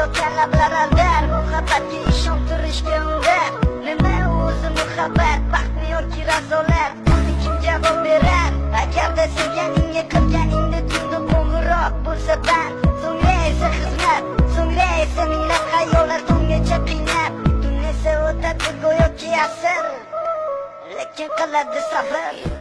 yo'qotgan lablar aldar. Muhabbatga ishontirishga undar. Nima o'zi muhabbat, baxtmi yoki razolat? Buni kim javob berar? Agarda sevganingga qilganingda tunda qo'ng'iroq bo'lsa band, so'ngra esa xizmat, so'ngra esa minglab xayollar tungacha qiynab. Tun esa o'tadi go'yoki asr, lekin qiladi sabr.